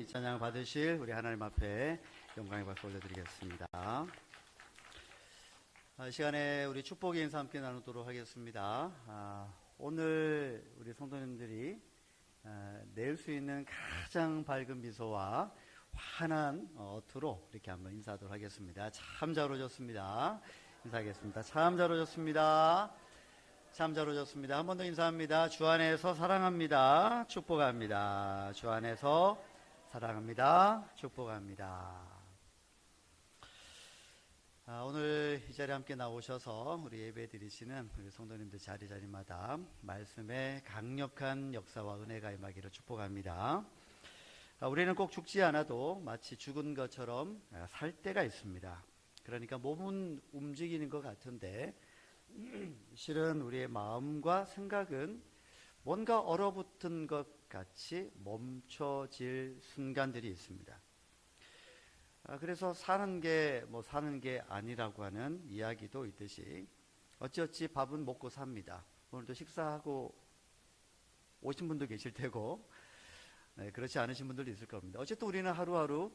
이 찬양 받으실 우리 하나님 앞에 영광의 박수 올려드리겠습니다. 이 시간에 우리 축복의 인사 함께 나누도록 하겠습니다. 오늘 우리 성도님들이 낼 수 있는 가장 밝은 미소와 환한 어투로 이렇게 한번 인사하도록 하겠습니다. 참 잘 오셨습니다. 인사하겠습니다. 참 잘 오셨습니다. 참 잘 오셨습니다. 한 번 더 인사합니다. 주 안에서 사랑합니다. 축복합니다. 주 안에서 사랑합니다. 축복합니다. 오늘 이 자리에 함께 나오셔서 우리 예배 드리시는 우리 성도님들 자리마다 말씀의 강력한 역사와 은혜가 임하기를 축복합니다. 우리는 꼭 죽지 않아도 마치 죽은 것처럼 살 때가 있습니다. 그러니까 몸은 움직이는 것 같은데 실은 우리의 마음과 생각은 뭔가 얼어붙은 것 같이 멈춰질 순간들이 있습니다. 그래서 사는 게 아니라고 하는 이야기도 있듯이 어찌어찌 밥은 먹고 삽니다. 오늘도 식사하고 오신 분도 계실 테고 그렇지 않으신 분들도 있을 겁니다. 어쨌든 우리는 하루하루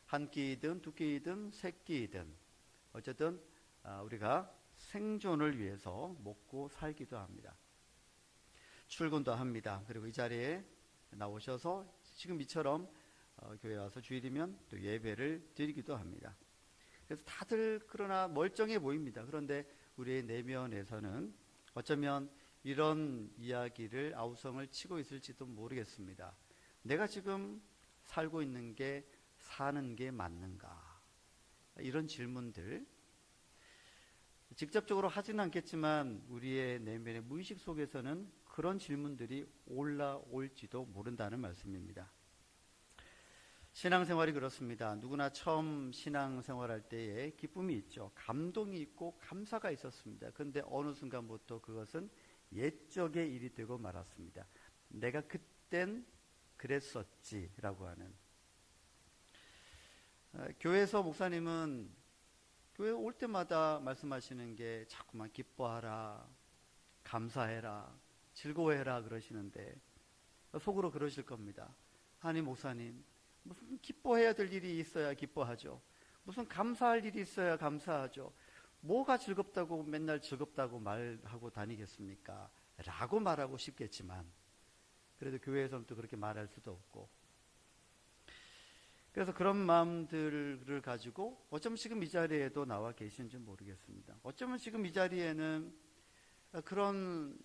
한 끼이든 두 끼이든 세 끼이든 어쨌든 우리가 생존을 위해서 먹고 살기도 합니다. 출근도 합니다. 그리고 이 자리에 나오셔서 지금 이처럼 교회 와서 주일이면 또 예배를 드리기도 합니다. 그래서 다들 그러나 멀쩡해 보입니다. 그런데 우리의 내면에서는 어쩌면 이런 이야기를 아우성을 치고 있을지도 모르겠습니다. 내가 지금 살고 있는 게 사는 게 맞는가? 이런 질문들 직접적으로 하지는 않겠지만 우리의 내면의 무의식 속에서는 그런 질문들이 올라올지도 모른다는 말씀입니다. 신앙생활이 그렇습니다. 누구나 처음 신앙생활할 때에 기쁨이 있죠. 감동이 있고 감사가 있었습니다. 그런데 어느 순간부터 그것은 옛적의 일이 되고 말았습니다. 내가 그땐 그랬었지라고 하는. 교회에서 목사님은 교회 올 때마다 말씀하시는 게 자꾸만 기뻐하라, 감사해라, 즐거워해라 그러시는데 속으로 그러실 겁니다. 아니 목사님, 무슨 기뻐해야 될 일이 있어야 기뻐하죠. 무슨 감사할 일이 있어야 감사하죠. 뭐가 즐겁다고 맨날 즐겁다고 말하고 다니겠습니까? 라고 말하고 싶겠지만 그래도 교회에서는 또 그렇게 말할 수도 없고 그래서 그런 마음들을 가지고 어쩌면 지금 이 자리에도 나와 계신지 모르겠습니다. 어쩌면 지금 이 자리에는 그런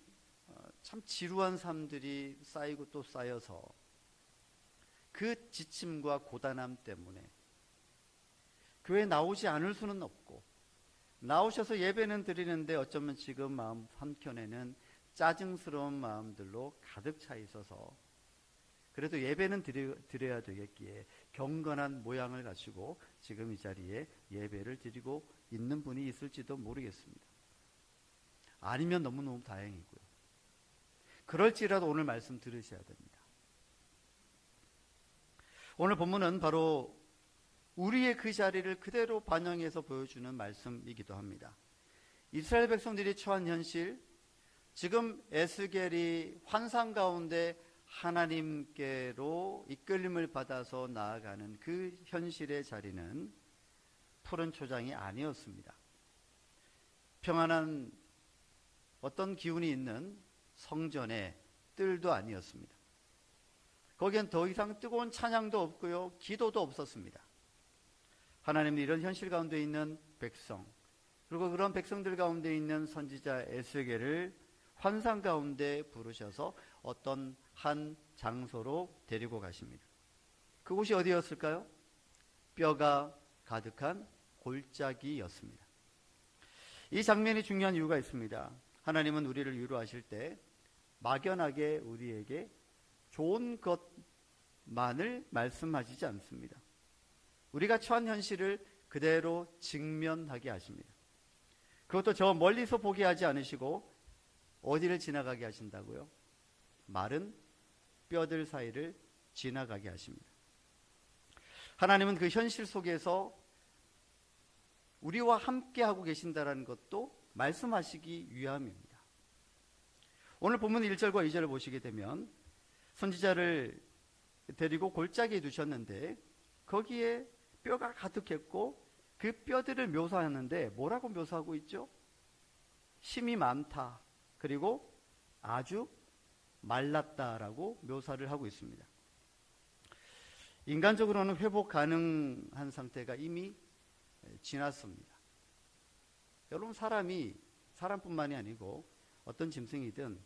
참 지루한 삶들이 쌓이고 또 쌓여서 그 지침과 고단함 때문에 교회에 나오지 않을 수는 없고 나오셔서 예배는 드리는데 어쩌면 지금 마음 한켠에는 짜증스러운 마음들로 가득 차 있어서 그래도 예배는 드려야 되겠기에 경건한 모양을 가지고 지금 이 자리에 예배를 드리고 있는 분이 있을지도 모르겠습니다. 아니면 너무너무 다행이고요. 그럴지라도 오늘 말씀 들으셔야 됩니다. 오늘 본문은 바로 우리의 그 자리를 그대로 반영해서 보여주는 말씀이기도 합니다. 이스라엘 백성들이 처한 현실, 지금 에스겔이 환상 가운데 하나님께로 이끌림을 받아서 나아가는 그 현실의 자리는 푸른 초장이 아니었습니다. 평안한 어떤 기운이 있는 성전의 뜰도 아니었습니다. 거기엔 더 이상 뜨거운 찬양도 없고요, 기도도 없었습니다. 하나님은 이런 현실 가운데 있는 백성, 그리고 그런 백성들 가운데 있는 선지자 에스겔을 환상 가운데 부르셔서 어떤 한 장소로 데리고 가십니다. 그곳이 어디였을까요? 뼈가 가득한 골짜기였습니다. 이 장면이 중요한 이유가 있습니다. 하나님은 우리를 위로하실 때 막연하게 우리에게 좋은 것만을 말씀하시지 않습니다. 우리가 처한 현실을 그대로 직면하게 하십니다. 그것도 저 멀리서 보게 하지 않으시고 어디를 지나가게 하신다고요? 마른 뼈들 사이를 지나가게 하십니다. 하나님은 그 현실 속에서 우리와 함께 하고 계신다는 것도 말씀하시기 위함입니다. 오늘 본문 1절과 2절을 보시게 되면 선지자를 데리고 골짜기에 두셨는데 거기에 뼈가 가득했고 그 뼈들을 묘사하는데 뭐라고 묘사하고 있죠? 힘이 많다. 그리고 아주 말랐다라고 묘사를 하고 있습니다. 인간적으로는 회복 가능한 상태가 이미 지났습니다. 여러분, 사람뿐만이 아니고 어떤 짐승이든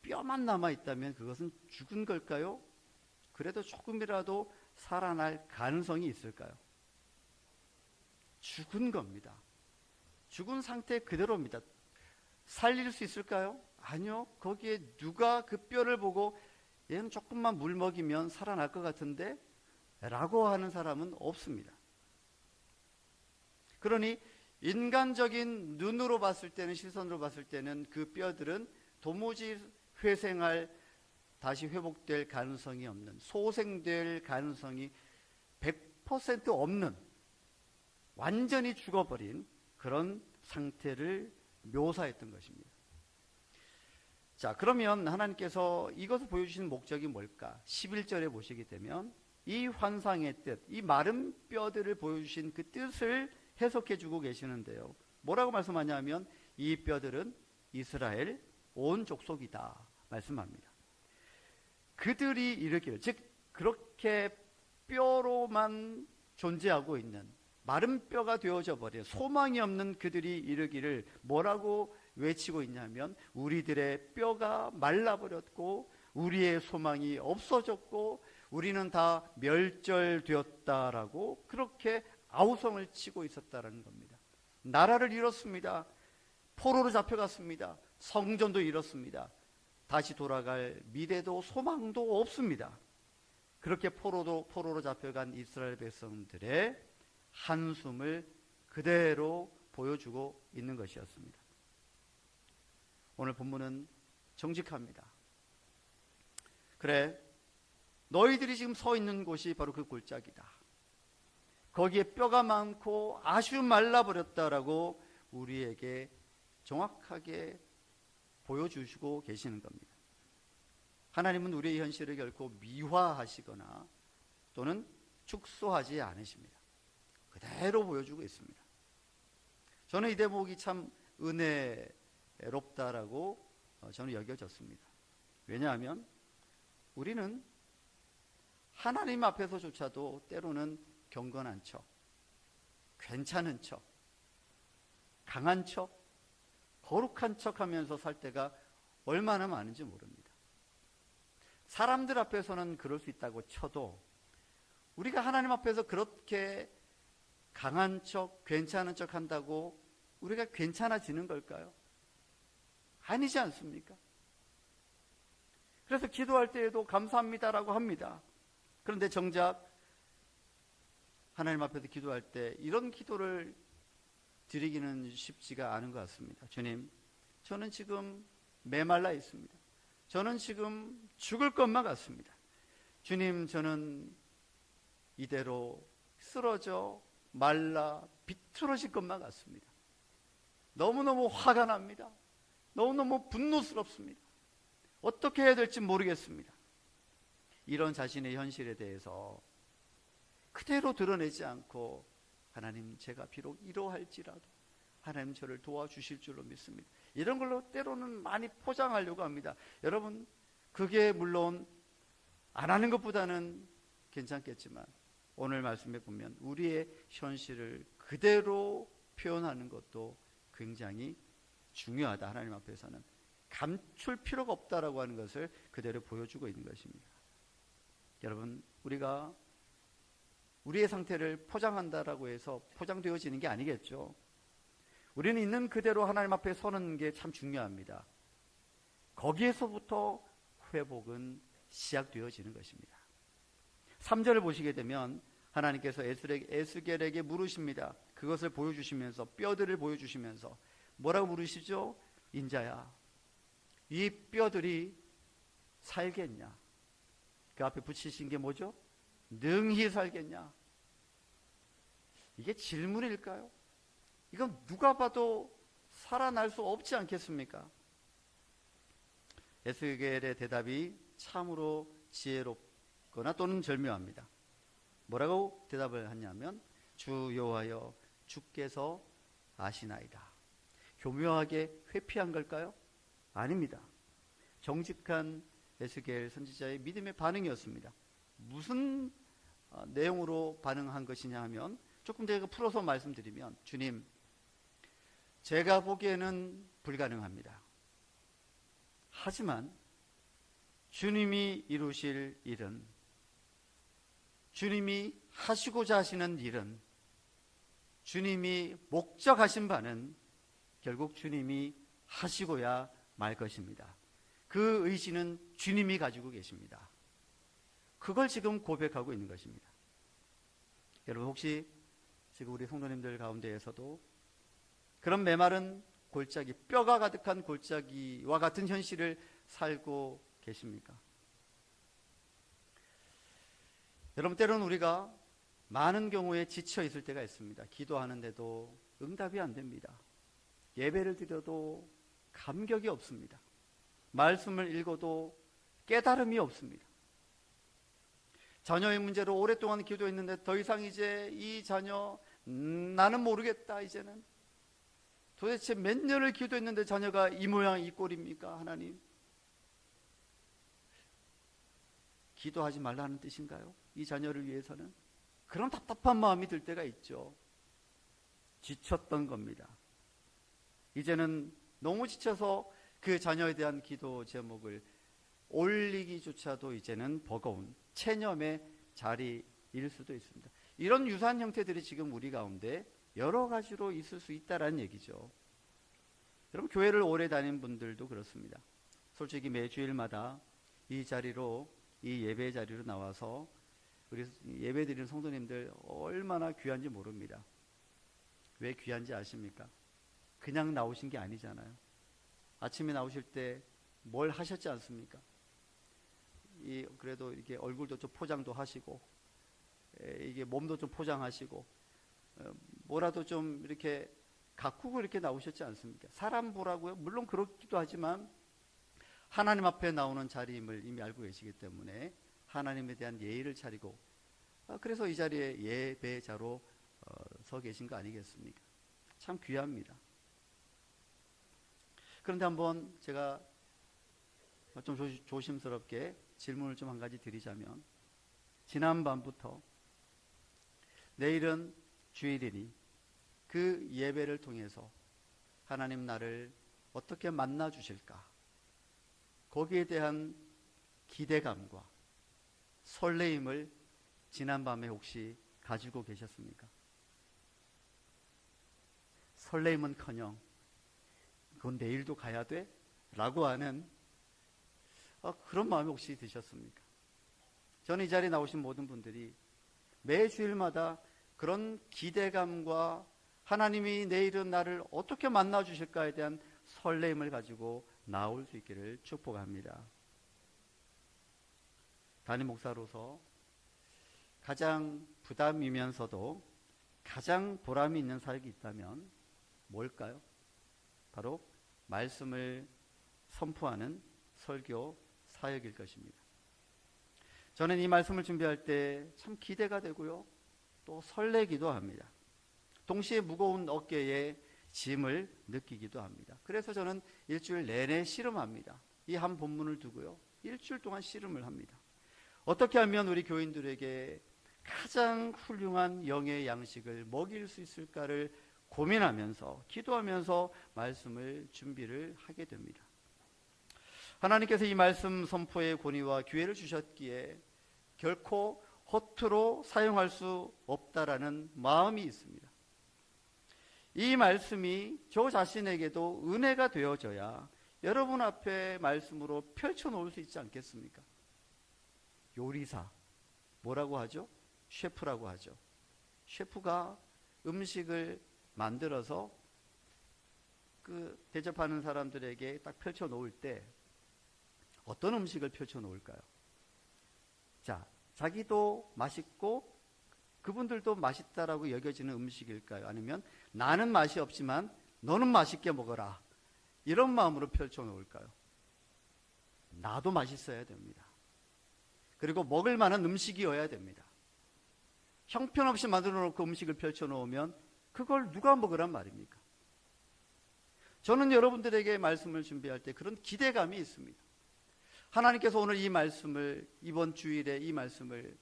뼈만 남아있다면 그것은 죽은 걸까요? 그래도 조금이라도 살아날 가능성이 있을까요? 죽은 겁니다. 죽은 상태 그대로입니다. 살릴 수 있을까요? 아니요. 거기에 누가 그 뼈를 보고 얘는 조금만 물 먹이면 살아날 것 같은데? 라고 하는 사람은 없습니다. 그러니 인간적인 눈으로 봤을 때는, 시선으로 봤을 때는 그 뼈들은 도무지 다시 회복될 가능성이 없는, 소생될 가능성이 100% 없는, 완전히 죽어버린 그런 상태를 묘사했던 것입니다. 자, 그러면 하나님께서 이것을 보여주시는 목적이 뭘까? 11절에 보시게 되면 이 환상의 뜻, 이 마른 뼈들을 보여주신 그 뜻을 해석해 주고 계시는데요. 뭐라고 말씀하냐면 이 뼈들은 이스라엘 온 족속이다 말씀합니다. 그들이 이르기를, 즉 그렇게 뼈로만 존재하고 있는 마른 뼈가 되어져 버린 소망이 없는 그들이 이르기를 뭐라고 외치고 있냐면 우리들의 뼈가 말라버렸고 우리의 소망이 없어졌고 우리는 다 멸절되었다라고 그렇게 아우성을 치고 있었다라는 겁니다. 나라를 잃었습니다. 포로로 잡혀갔습니다. 성전도 잃었습니다. 다시 돌아갈 미래도 소망도 없습니다. 그렇게 포로로 잡혀간 이스라엘 백성들의 한숨을 그대로 보여주고 있는 것이었습니다. 오늘 본문은 정직합니다. 그래, 너희들이 지금 서 있는 곳이 바로 그 골짜기다. 거기에 뼈가 많고 아주 말라버렸다라고 우리에게 정확하게 보여주시고 계시는 겁니다. 하나님은 우리의 현실을 결코 미화하시거나 또는 축소하지 않으십니다. 그대로 보여주고 있습니다. 저는 이 대목이 참 은혜롭다라고 저는 여겨졌습니다. 왜냐하면 우리는 하나님 앞에서조차도 때로는 경건한 척, 괜찮은 척, 강한 척, 거룩한 척 하면서 살 때가 얼마나 많은지 모릅니다. 사람들 앞에서는 그럴 수 있다고 쳐도 우리가 하나님 앞에서 그렇게 강한 척, 괜찮은 척 한다고 우리가 괜찮아지는 걸까요? 아니지 않습니까? 그래서 기도할 때에도 감사합니다라고 합니다. 그런데 정작 하나님 앞에서 기도할 때 이런 기도를 드리기는 쉽지가 않은 것 같습니다. 주님, 저는 지금 메말라 있습니다. 저는 지금 죽을 것만 같습니다. 주님, 저는 이대로 쓰러져 말라 비틀어질 것만 같습니다. 너무너무 화가 납니다. 너무너무 분노스럽습니다. 어떻게 해야 될지 모르겠습니다. 이런 자신의 현실에 대해서 그대로 드러내지 않고 하나님, 제가 비록 이러할지라도 하나님 저를 도와주실 줄로 믿습니다. 이런 걸로 때로는 많이 포장하려고 합니다. 여러분, 그게 물론 안 하는 것보다는 괜찮겠지만 오늘 말씀에 보면 우리의 현실을 그대로 표현하는 것도 굉장히 중요하다. 하나님 앞에서는 감출 필요가 없다라고 하는 것을 그대로 보여주고 있는 것입니다. 여러분, 우리가 우리의 상태를 포장한다라고 해서 포장되어지는 게 아니겠죠. 우리는 있는 그대로 하나님 앞에 서는 게 참 중요합니다. 거기에서부터 회복은 시작되어지는 것입니다. 3절을 보시게 되면 하나님께서 에스겔에게 물으십니다. 그것을 보여주시면서, 뼈들을 보여주시면서 뭐라고 물으시죠? 인자야, 이 뼈들이 살겠냐? 그 앞에 붙이신 게 뭐죠? 능히 살겠냐? 이게 질문일까요? 이건 누가 봐도 살아날 수 없지 않겠습니까? 에스겔의 대답이 참으로 지혜롭고 묻거나 또는 절묘합니다. 뭐라고 대답을 하냐면 주 여호와여 주께서 아시나이다. 교묘하게 회피한 걸까요? 아닙니다. 정직한 에스겔 선지자의 믿음의 반응이었습니다. 무슨 내용으로 반응한 것이냐 하면 조금 제가 풀어서 말씀드리면 주님, 제가 보기에는 불가능합니다. 하지만 주님이 이루실 일은, 주님이 하시고자 하시는 일은, 주님이 목적하신 바는 결국 주님이 하시고야 말 것입니다. 그 의지는 주님이 가지고 계십니다. 그걸 지금 고백하고 있는 것입니다. 여러분 혹시 지금 우리 성도님들 가운데에서도 그런 메마른 골짜기, 뼈가 가득한 골짜기와 같은 현실을 살고 계십니까? 여러분 때로는 우리가 많은 경우에 지쳐 있을 때가 있습니다. 기도하는데도 응답이 안 됩니다. 예배를 드려도 감격이 없습니다. 말씀을 읽어도 깨달음이 없습니다. 자녀의 문제로 오랫동안 기도했는데 더 이상 이제 이 자녀 나는 모르겠다. 이제는 도대체 몇 년을 기도했는데 자녀가 이 모양 이 꼴입니까? 하나님, 기도하지 말라는 뜻인가요? 이 자녀를 위해서는? 그런 답답한 마음이 들 때가 있죠. 지쳤던 겁니다. 이제는 너무 지쳐서 그 자녀에 대한 기도 제목을 올리기조차도 이제는 버거운 체념의 자리일 수도 있습니다. 이런 유사한 형태들이 지금 우리 가운데 여러 가지로 있을 수 있다는 얘기죠. 여러분 교회를 오래 다닌 분들도 그렇습니다. 솔직히 매주일마다 이 자리로, 이 예배 자리로 나와서 우리 예배 드리는 성도님들 얼마나 귀한지 모릅니다. 왜 귀한지 아십니까? 그냥 나오신 게 아니잖아요. 아침에 나오실 때 뭘 하셨지 않습니까? 그래도 이게 얼굴도 좀 포장도 하시고, 이게 몸도 좀 포장하시고, 뭐라도 좀 이렇게 가꾸고 이렇게 나오셨지 않습니까? 사람 보라고요? 물론 그렇기도 하지만 하나님 앞에 나오는 자리임을 이미 알고 계시기 때문에 하나님에 대한 예의를 차리고, 그래서 이 자리에 예배자로 서 계신 거 아니겠습니까? 참 귀합니다. 그런데 한번 제가 좀 조심스럽게 질문을 좀 한 가지 드리자면, 지난밤부터 내일은 주일이니 그 예배를 통해서 하나님 나를 어떻게 만나 주실까? 거기에 대한 기대감과 설레임을 지난밤에 혹시 가지고 계셨습니까? 설레임은커녕 그건 내일도 가야 돼? 라고 하는 그런 마음이 혹시 드셨습니까? 저는 이 자리에 나오신 모든 분들이 매 주일마다 그런 기대감과 하나님이 내일은 나를 어떻게 만나 주실까에 대한 설레임을 가지고 나올 수 있기를 축복합니다. 담임 목사로서 가장 부담이면서도 가장 보람이 있는 사역이 있다면 뭘까요? 바로 말씀을 선포하는 설교 사역일 것입니다. 저는 이 말씀을 준비할 때 참 기대가 되고요, 또 설레기도 합니다. 동시에 무거운 어깨에 짐을 느끼기도 합니다. 그래서 저는 일주일 내내 씨름합니다. 이 한 본문을 두고요, 일주일 동안 씨름을 합니다. 어떻게 하면 우리 교인들에게 가장 훌륭한 영의 양식을 먹일 수 있을까를 고민하면서 기도하면서 말씀을 준비를 하게 됩니다. 하나님께서 이 말씀 선포의 권위와 기회를 주셨기에 결코 허투루 사용할 수 없다라는 마음이 있습니다. 이 말씀이 저 자신에게도 은혜가 되어져야 여러분 앞에 말씀으로 펼쳐놓을 수 있지 않겠습니까? 요리사, 뭐라고 하죠? 셰프라고 하죠. 셰프가 음식을 만들어서 그 대접하는 사람들에게 딱 펼쳐놓을 때 어떤 음식을 펼쳐놓을까요? 자, 자기도 맛있고 그분들도 맛있다라고 여겨지는 음식일까요? 아니면 나는 맛이 없지만 너는 맛있게 먹어라, 이런 마음으로 펼쳐놓을까요? 나도 맛있어야 됩니다. 그리고 먹을 만한 음식이어야 됩니다. 형편없이 만들어 놓고 음식을 펼쳐 놓으면 그걸 누가 먹으란 말입니까? 저는 여러분들에게 말씀을 준비할 때 그런 기대감이 있습니다. 하나님께서 오늘 이 말씀을, 이번 주일에 이 말씀을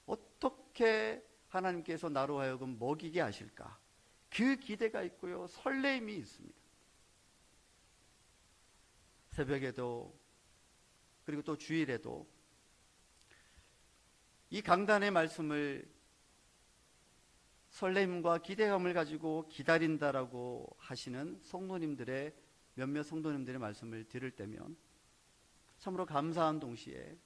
어떻게 하나님께서 나로 하여금 먹이게 하실까? 그 기대가 있고요, 설레임이 있습니다. 새벽에도 그리고 또 주일에도 이 강단의 말씀을 설렘과 기대감을 가지고 기다린다라고 하시는 성도님들의 몇몇 성도님들의 말씀을 들을 때면 참으로 감사한 동시에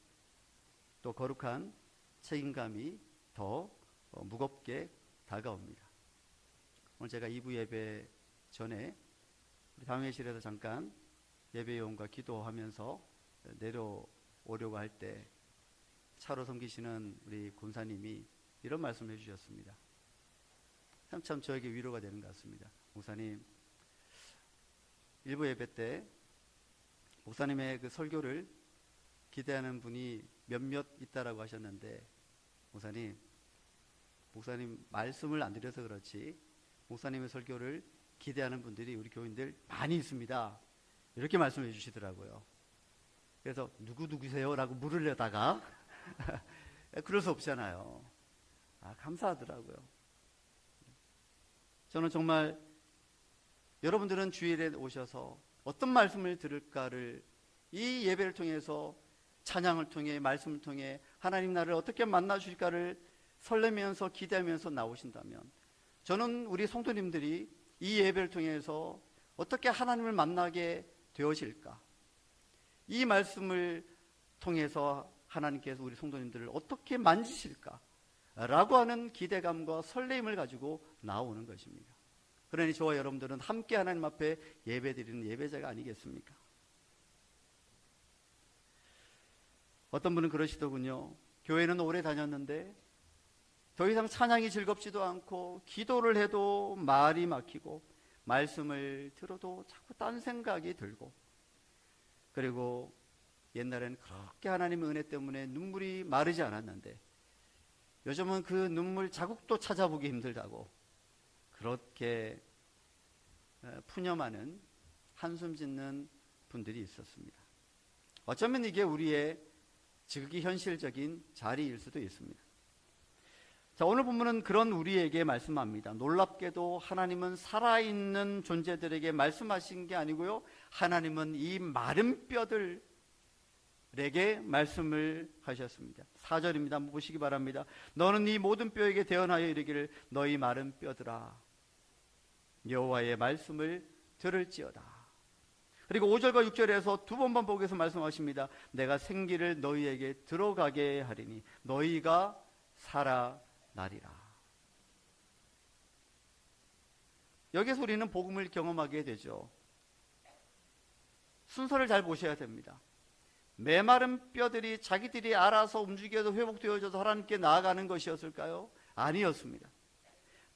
또 거룩한 책임감이 더 무겁게 다가옵니다. 오늘 제가 2부 예배 전에 우리 당회실에서 잠깐 예배요원과 기도하면서 내려오려고 할 때 차로 섬기시는 우리 권사님이 이런 말씀을 해주셨습니다. 참 저에게 위로가 되는 것 같습니다. 목사님, 1부 예배 때 목사님의 그 설교를 기대하는 분이 몇몇 있다라고 하셨는데, 목사님 말씀을 안 드려서 그렇지 목사님의 설교를 기대하는 분들이 우리 교인들 많이 있습니다. 이렇게 말씀해 주시더라고요. 그래서 누구세요? 라고 물으려다가 그럴 수 없잖아요. 감사하더라고요. 저는 정말 여러분들은 주일에 오셔서 어떤 말씀을 들을까를 이 예배를 통해서, 찬양을 통해, 말씀을 통해 하나님 나를 어떻게 만나 주실까를 설레면서 기대하면서 나오신다면, 저는 우리 성도님들이 이 예배를 통해서 어떻게 하나님을 만나게 되어질까, 이 말씀을 통해서 하나님께서 우리 성도님들을 어떻게 만지실까 라고 하는 기대감과 설레임을 가지고 나오는 것입니다. 그러니 저와 여러분들은 함께 하나님 앞에 예배드리는 예배자가 아니겠습니까? 어떤 분은 그러시더군요. 교회는 오래 다녔는데 더 이상 찬양이 즐겁지도 않고, 기도를 해도 말이 막히고, 말씀을 들어도 자꾸 딴 생각이 들고, 그리고 옛날에는 그렇게 하나님의 은혜 때문에 눈물이 마르지 않았는데 요즘은 그 눈물 자국도 찾아보기 힘들다고 그렇게 푸념하는, 한숨 짓는 분들이 있었습니다. 어쩌면 이게 우리의 지극히 현실적인 자리일 수도 있습니다. 자, 오늘 본문은 그런 우리에게 말씀합니다. 놀랍게도 하나님은 살아있는 존재들에게 말씀하신 게 아니고요, 하나님은 이 마른 뼈들에게 말씀을 하셨습니다. 4절입니다. 한번 보시기 바랍니다. 너는 이 모든 뼈에게 대언하여 이르기를, 너희 마른 뼈들아 여호와의 말씀을 들을지어다. 그리고 5절과 6절에서 두 번 반복해서 말씀하십니다. 내가 생기를 너희에게 들어가게 하리니 너희가 살아나리라. 여기서 우리는 복음을 경험하게 되죠. 순서를 잘 보셔야 됩니다. 메마른 뼈들이 자기들이 알아서 움직여서 회복되어져서 하나님께 나아가는 것이었을까요? 아니었습니다.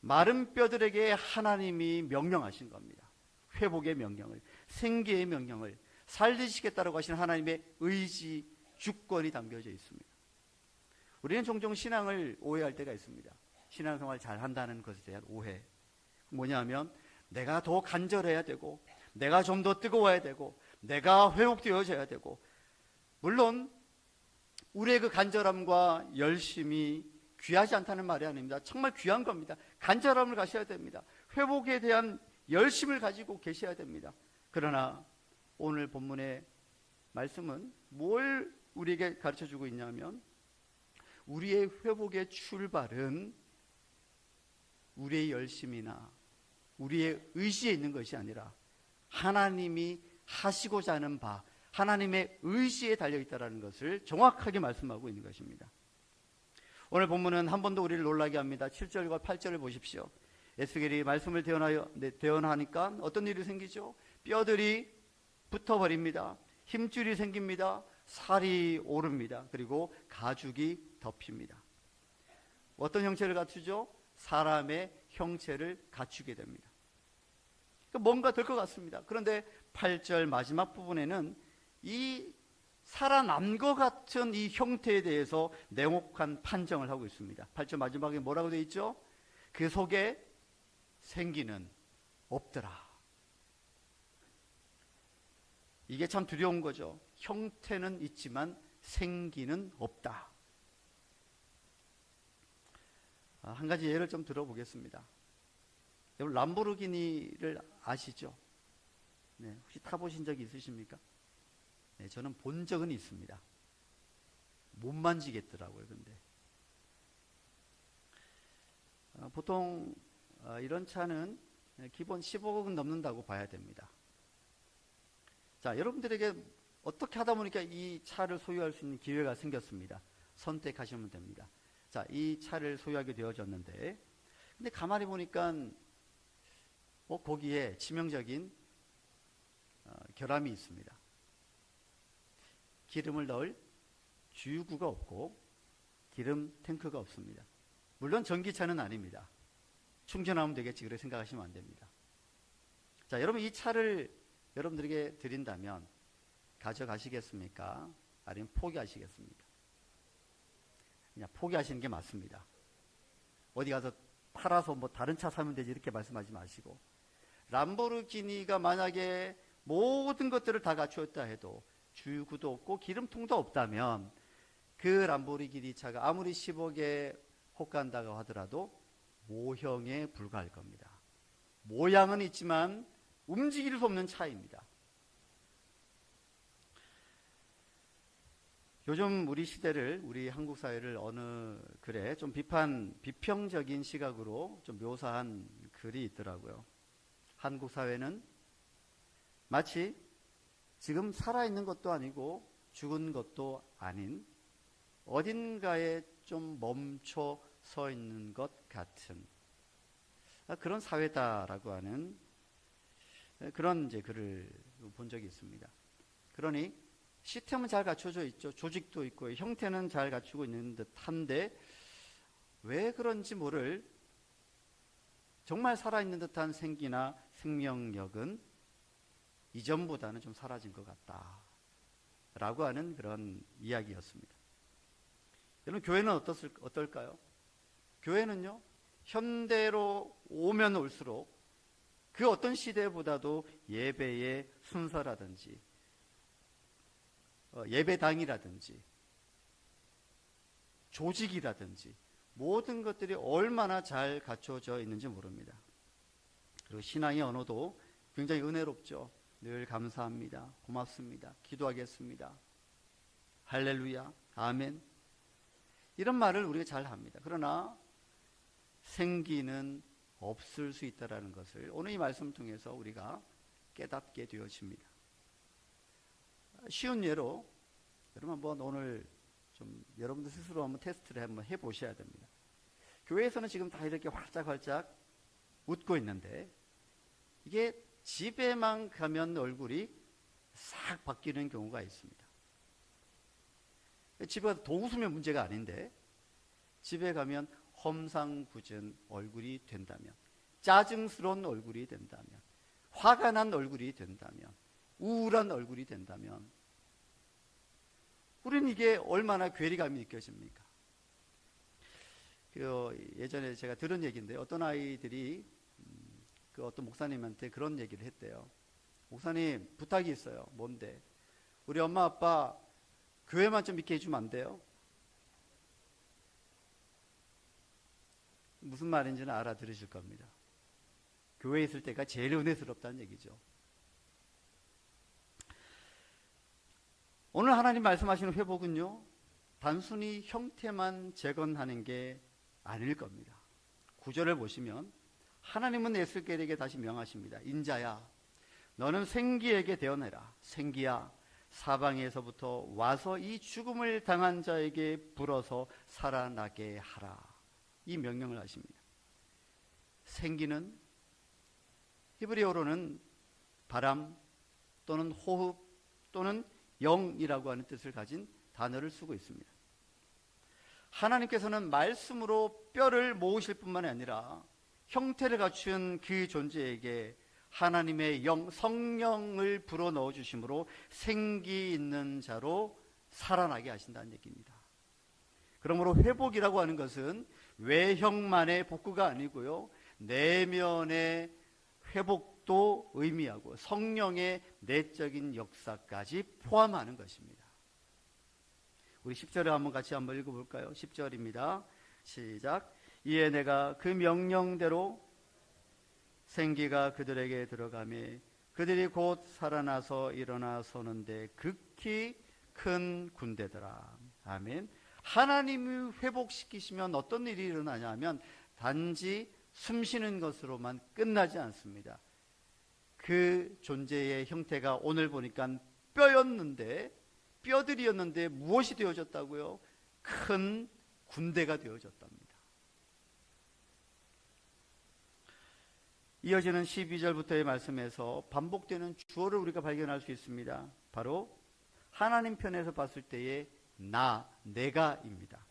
마른 뼈들에게 하나님이 명령하신 겁니다. 회복의 명령을, 생기의 명령을, 살리시겠다라고 하신 하나님의 의지, 주권이 담겨져 있습니다. 우리는 종종 신앙을 오해할 때가 있습니다. 신앙생활 잘 한다는 것에 대한 오해. 뭐냐면 내가 더 간절해야 되고, 내가 좀 더 뜨거워야 되고, 내가 회복되어져야 되고, 물론 우리의 그 간절함과 열심이 귀하지 않다는 말이 아닙니다. 정말 귀한 겁니다. 간절함을 가셔야 됩니다. 회복에 대한 열심을 가지고 계셔야 됩니다. 그러나 오늘 본문의 말씀은 뭘 우리에게 가르쳐주고 있냐면, 우리의 회복의 출발은 우리의 열심이나 우리의 의지에 있는 것이 아니라 하나님이 하시고자 하는 바, 하나님의 의지에 달려있다는 것을 정확하게 말씀하고 있는 것입니다. 오늘 본문은 한 번 더 우리를 놀라게 합니다. 7절과 8절을 보십시오. 에스겔이 말씀을 대언하니까 어떤 일이 생기죠? 뼈들이 붙어버립니다. 힘줄이 생깁니다. 살이 오릅니다. 그리고 가죽이 덮입니다. 어떤 형체를 갖추죠? 사람의 형체를 갖추게 됩니다. 뭔가 될 것 같습니다. 그런데 8절 마지막 부분에는 이 살아난 것 같은 이 형태에 대해서 냉혹한 판정을 하고 있습니다. 8절 마지막에 뭐라고 되어 있죠? 그 속에 생기는 없더라. 이게 참 두려운 거죠. 형태는 있지만 생기는 없다. 한 가지 예를 좀 들어보겠습니다. 여러분 람보르기니를 아시죠? 네, 혹시 타보신 적이 있으십니까? 네, 저는 본 적은 있습니다. 못 만지겠더라고요. 근데 보통 이런 차는 기본 15억은 넘는다고 봐야 됩니다. 자, 여러분들에게 어떻게 하다 보니까 이 차를 소유할 수 있는 기회가 생겼습니다. 선택하시면 됩니다. 자, 이 차를 소유하게 되어졌는데, 근데 가만히 보니까 거기에 치명적인 결함이 있습니다. 기름을 넣을 주유구가 없고 기름 탱크가 없습니다. 물론 전기차는 아닙니다. 충전하면 되겠지 그렇게 생각하시면 안 됩니다. 자, 여러분 이 차를 여러분들에게 드린다면 가져가시겠습니까? 아니면 포기하시겠습니까? 그냥 포기하시는 게 맞습니다. 어디 가서 팔아서 뭐 다른 차 사면 되지 이렇게 말씀하지 마시고, 람보르기니가 만약에 모든 것들을 다 갖추었다 해도 주유구도 없고 기름통도 없다면 그 람보르기니 차가 아무리 10억에 혹간다고 하더라도 모형에 불과할 겁니다. 모양은 있지만 움직일 수 없는 차입니다. 요즘 우리 시대를, 우리 한국 사회를 어느 글에 좀 비평적인 시각으로 좀 묘사한 글이 있더라고요. 한국 사회는 마치 지금 살아있는 것도 아니고 죽은 것도 아닌 어딘가에 좀 멈춰 서 있는 것 같은 그런 사회다라고 하는 그런 이제 글을 본 적이 있습니다. 그러니 시스템은 잘 갖춰져 있죠. 조직도 있고 형태는 잘 갖추고 있는 듯한데 왜 그런지 모를 정말 살아있는 듯한 생기나 생명력은 이전보다는 좀 사라진 것 같다 라고 하는 그런 이야기였습니다. 여러분 교회는 어떨까요? 교회는요 현대로 오면 올수록 그 어떤 시대보다도 예배의 순서라든지 예배당이라든지 조직이라든지 모든 것들이 얼마나 잘 갖춰져 있는지 모릅니다. 그리고 신앙의 언어도 굉장히 은혜롭죠. 늘 감사합니다. 고맙습니다. 기도하겠습니다. 할렐루야. 아멘. 이런 말을 우리가 잘 합니다. 그러나 생기는 없을 수 있다는 것을 오늘 이 말씀을 통해서 우리가 깨닫게 되어집니다. 쉬운 예로 여러분 한번 오늘 좀 여러분들 스스로 한번 테스트를 한번 해보셔야 됩니다. 교회에서는 지금 다 이렇게 활짝활짝 웃고 있는데 이게 집에만 가면 얼굴이 싹 바뀌는 경우가 있습니다. 집에 가서 더 웃으면 문제가 아닌데 집에 가면 험상궂은 얼굴이 된다면, 짜증스러운 얼굴이 된다면, 화가 난 얼굴이 된다면, 우울한 얼굴이 된다면 우리는 이게 얼마나 괴리감이 느껴집니까? 예전에 제가 들은 얘기인데 어떤 아이들이 그 어떤 목사님한테 그런 얘기를 했대요. 목사님 부탁이 있어요. 뭔데? 우리 엄마 아빠 교회만 좀 있게 해주면 안 돼요? 무슨 말인지는 알아들으실 겁니다. 교회에 있을 때가 제일 은혜스럽다는 얘기죠. 오늘 하나님 말씀하시는 회복은요 단순히 형태만 재건하는 게 아닐 겁니다. 9절을 보시면 하나님은 에스겔에게 다시 명하십니다. 인자야 너는 생기에게 되어내라. 생기야 사방에서부터 와서 이 죽음을 당한 자에게 불어서 살아나게 하라. 이 명령을 하십니다. 생기는 히브리어로는 바람 또는 호흡 또는 영이라고 하는 뜻을 가진 단어를 쓰고 있습니다. 하나님께서는 말씀으로 뼈를 모으실 뿐만 아니라 형태를 갖춘 그 존재에게 하나님의 영, 성령을 불어넣어 주심으로 생기 있는 자로 살아나게 하신다는 얘기입니다. 그러므로 회복이라고 하는 것은 외형만의 복구가 아니고요, 내면의 회복도 의미하고 성령의 내적인 역사까지 포함하는 것입니다. 우리 10절에 한번 같이 한번 읽어볼까요? 10절입니다. 시작. 이에 내가 그 명령대로 생기가 그들에게 들어가매 그들이 곧 살아나서 일어나 서는데 극히 큰 군대더라. 아멘. 하나님이 회복시키시면 어떤 일이 일어나냐면 단지 숨쉬는 것으로만 끝나지 않습니다. 그 존재의 형태가 오늘 보니까 뼈였는데, 뼈들이었는데 무엇이 되어졌다고요? 큰 군대가 되어졌답니다. 이어지는 12절부터의 말씀에서 반복되는 주어를 우리가 발견할 수 있습니다. 바로 하나님 편에서 봤을 때의 내가입니다.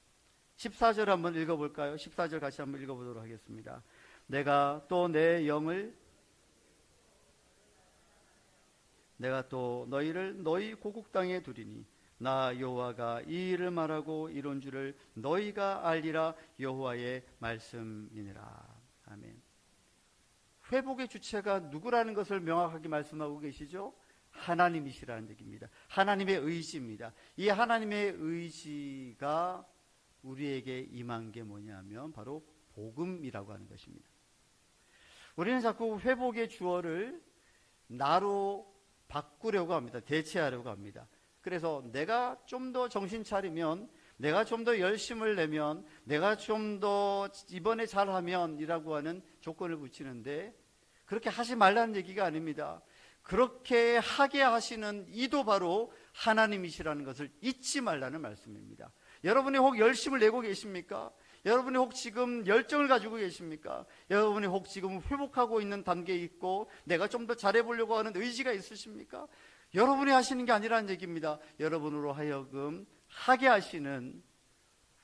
14절 한번 읽어볼까요? 14절 같이 한번 읽어보도록 하겠습니다. 내가 또 너희를 너희 고국 땅에 두리니 나 여호와가 이 일을 말하고 이룬 줄을 너희가 알리라. 여호와의 말씀이니라. 아멘. 회복의 주체가 누구라는 것을 명확하게 말씀하고 계시죠? 하나님이시라는 얘기입니다. 하나님의 의지입니다. 이 하나님의 의지가 우리에게 임한 게 뭐냐면 바로 복음이라고 하는 것입니다. 우리는 자꾸 회복의 주어를 나로 바꾸려고 합니다. 대체하려고 합니다. 그래서 내가 좀 더 정신 차리면, 내가 좀 더 열심을 내면, 내가 좀 더 이번에 잘하면 이라고 하는 조건을 붙이는데, 그렇게 하지 말라는 얘기가 아닙니다. 그렇게 하게 하시는 이도 바로 하나님이시라는 것을 잊지 말라는 말씀입니다. 여러분이 혹 열심을 내고 계십니까? 여러분이 혹 지금 열정을 가지고 계십니까? 여러분이 혹 지금 회복하고 있는 단계에 있고 내가 좀 더 잘해보려고 하는 의지가 있으십니까? 여러분이 하시는 게 아니라는 얘기입니다. 여러분으로 하여금 하게 하시는,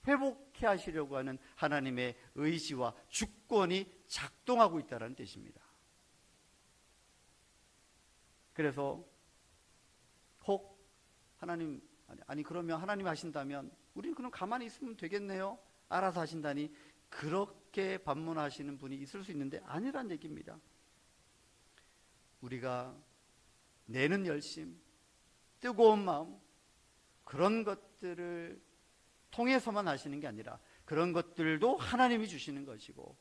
회복해 하시려고 하는 하나님의 의지와 주권이 작동하고 있다는 뜻입니다. 그래서 혹 하나님, 그러면 하나님 하신다면 우리는 그럼 가만히 있으면 되겠네요, 알아서 하신다니, 그렇게 반문하시는 분이 있을 수 있는데 아니란 얘기입니다. 우리가 내는 열심, 뜨거운 마음, 그런 것들을 통해서만 하시는 게 아니라 그런 것들도 하나님이 주시는 것이고,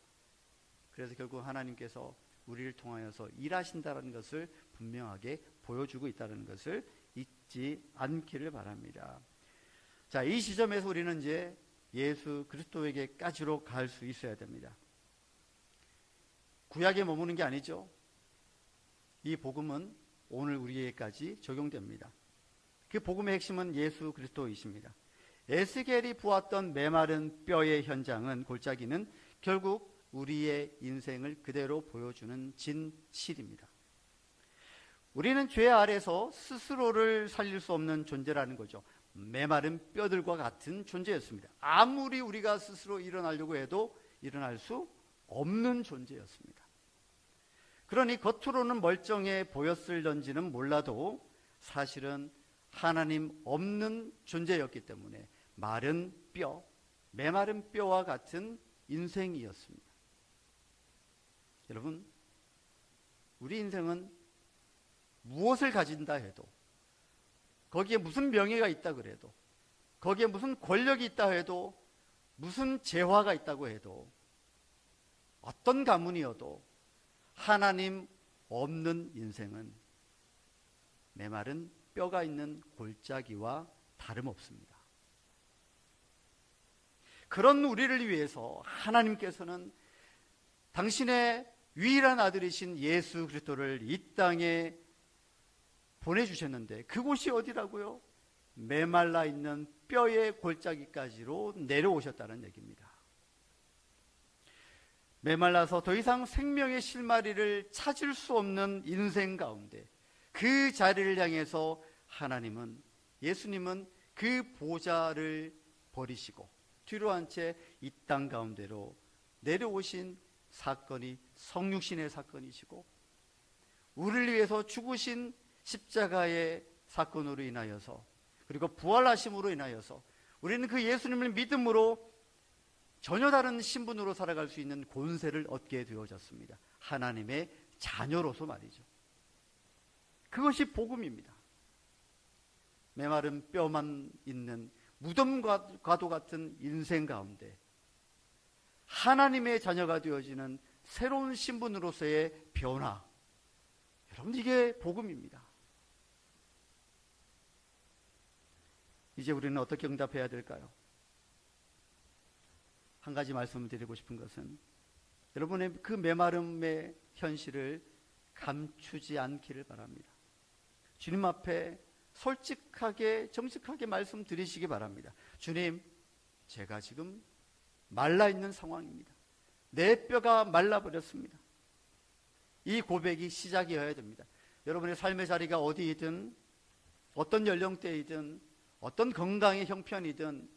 그래서 결국 하나님께서 우리를 통하여서 일하신다는 것을 분명하게 보여주고 있다는 것을 잊지 않기를 바랍니다. 자, 이 지점에서 우리는 이제 예수 그리스도에게까지로 갈 수 있어야 됩니다. 구약에 머무는 게 아니죠. 이 복음은 오늘 우리에게까지 적용됩니다. 그 복음의 핵심은 예수 그리스도이십니다. 에스겔이 보았던 메마른 뼈의 현장은, 골짜기는 결국 우리의 인생을 그대로 보여주는 진실입니다. 우리는 죄 아래서 스스로를 살릴 수 없는 존재라는 거죠. 메마른 뼈들과 같은 존재였습니다. 아무리 우리가 스스로 일어나려고 해도 일어날 수 없는 존재였습니다. 그러니 겉으로는 멀쩡해 보였을런지는 몰라도 사실은 하나님 없는 존재였기 때문에 마른 뼈, 메마른 뼈와 같은 인생이었습니다. 여러분, 우리 인생은 무엇을 가진다 해도, 거기에 무슨 명예가 있다 그래도, 거기에 무슨 권력이 있다 해도, 무슨 재화가 있다고 해도, 어떤 가문이어도 하나님 없는 인생은 메마른 뼈가 있는 골짜기와 다름없습니다. 그런 우리를 위해서 하나님께서는 당신의 유일한 아들이신 예수 그리스도를 이 땅에 보내주셨는데, 그곳이 어디라고요? 메말라 있는 뼈의 골짜기까지로 내려오셨다는 얘기입니다. 메말라서 더 이상 생명의 실마리를 찾을 수 없는 인생 가운데 그 자리를 향해서 하나님은, 예수님은 그 보좌를 버리시고 뒤로 한 채 이 땅 가운데로 내려오신 사건이 성육신의 사건이시고, 우리를 위해서 죽으신 십자가의 사건으로 인하여서 그리고 부활하심으로 인하여서 우리는 그 예수님을 믿음으로 전혀 다른 신분으로 살아갈 수 있는 권세를 얻게 되어졌습니다. 하나님의 자녀로서 말이죠. 그것이 복음입니다. 메마른 뼈만 있는 무덤과도 같은 인생 가운데 하나님의 자녀가 되어지는 새로운 신분으로서의 변화, 여러분, 이게 복음입니다. 이제 우리는 어떻게 응답해야 될까요? 한 가지 말씀을 드리고 싶은 것은 여러분의 그 메마름의 현실을 감추지 않기를 바랍니다. 주님 앞에 솔직하게 정직하게 말씀드리시기 바랍니다. 주님, 제가 지금 말라있는 상황입니다. 내 뼈가 말라버렸습니다. 이 고백이 시작이어야 됩니다. 여러분의 삶의 자리가 어디이든 어떤 연령대이든 어떤 건강의 형편이든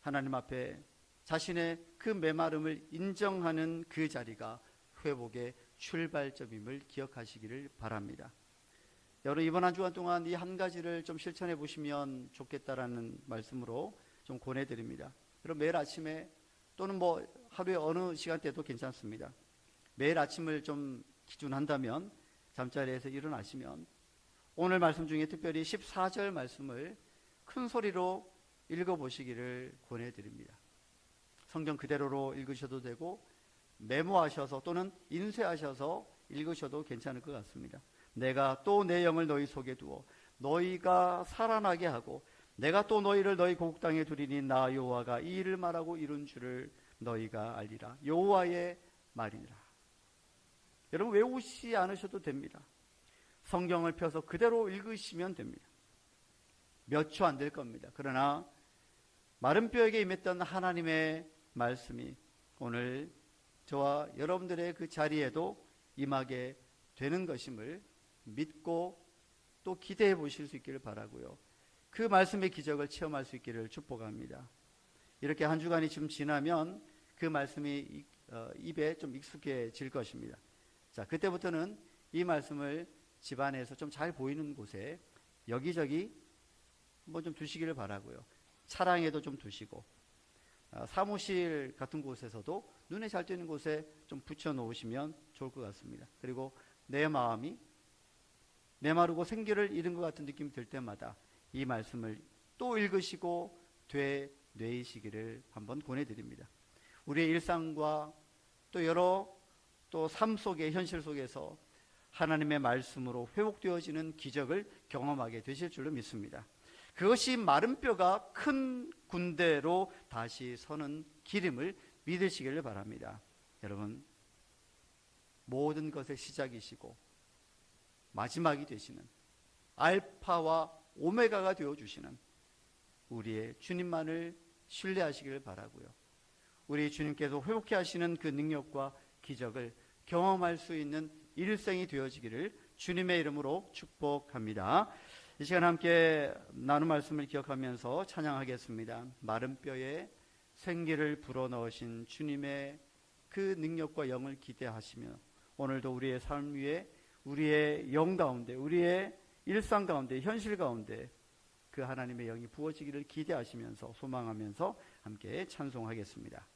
하나님 앞에 자신의 그 메마름을 인정하는 그 자리가 회복의 출발점임을 기억하시기를 바랍니다. 여러분, 이번 한 주간 동안 이 한 가지를 좀 실천해 보시면 좋겠다라는 말씀으로 좀 권해드립니다. 여러분, 매일 아침에 또는 뭐 하루에 어느 시간대도 괜찮습니다. 매일 아침을 좀 기준한다면 잠자리에서 일어나시면 오늘 말씀 중에 특별히 14절 말씀을 큰 소리로 읽어보시기를 권해드립니다. 성경 그대로로 읽으셔도 되고 메모하셔서 또는 인쇄하셔서 읽으셔도 괜찮을 것 같습니다. 내가 또 내 영을 너희 속에 두어 너희가 살아나게 하고 내가 또 너희를 너희 고국 땅에 두리니 나 여호와가 이 일을 말하고 이룬 줄을 너희가 알리라. 여호와의 말이니라. 여러분, 외우시지 않으셔도 됩니다. 성경을 펴서 그대로 읽으시면 됩니다. 몇 초 안 될 겁니다. 그러나 마른 뼈에게 임했던 하나님의 말씀이 오늘 저와 여러분들의 그 자리에도 임하게 되는 것임을 믿고 또 기대해 보실 수 있기를 바라고요. 그 말씀의 기적을 체험할 수 있기를 축복합니다. 이렇게 한 주간이 좀 지나면 그 말씀이 입에 좀 익숙해질 것입니다. 자, 그때부터는 이 말씀을 집안에서 좀 잘 보이는 곳에 여기저기 뭐 좀 두시기를 바라고요. 차량에도 좀 두시고 사무실 같은 곳에서도 눈에 잘 띄는 곳에 좀 붙여 놓으시면 좋을 것 같습니다. 그리고 내 마음이 메마르고 생기를 잃은 것 같은 느낌이 들 때마다 이 말씀을 또 읽으시고 되뇌이시기를 한번 권해드립니다. 우리의 일상과 또 여러 또 삶 속의 현실 속에서 하나님의 말씀으로 회복되어지는 기적을 경험하게 되실 줄로 믿습니다. 그것이 마른 뼈가 큰 군대로 다시 서는 길임을 믿으시기를 바랍니다. 여러분, 모든 것의 시작이시고 마지막이 되시는 알파와 오메가가 되어주시는 우리의 주님만을 신뢰하시기를 바라고요. 우리 주님께서 회복케 하시는 그 능력과 기적을 경험할 수 있는 일생이 되어지기를 주님의 이름으로 축복합니다. 이 시간 함께 나눈 말씀을 기억하면서 찬양하겠습니다. 마른 뼈에 생기를 불어넣으신 주님의 그 능력과 영을 기대하시며 오늘도 우리의 삶 위에 우리의 영 가운데 우리의 일상 가운데 현실 가운데 그 하나님의 영이 부어지기를 기대하시면서 소망하면서 함께 찬송하겠습니다.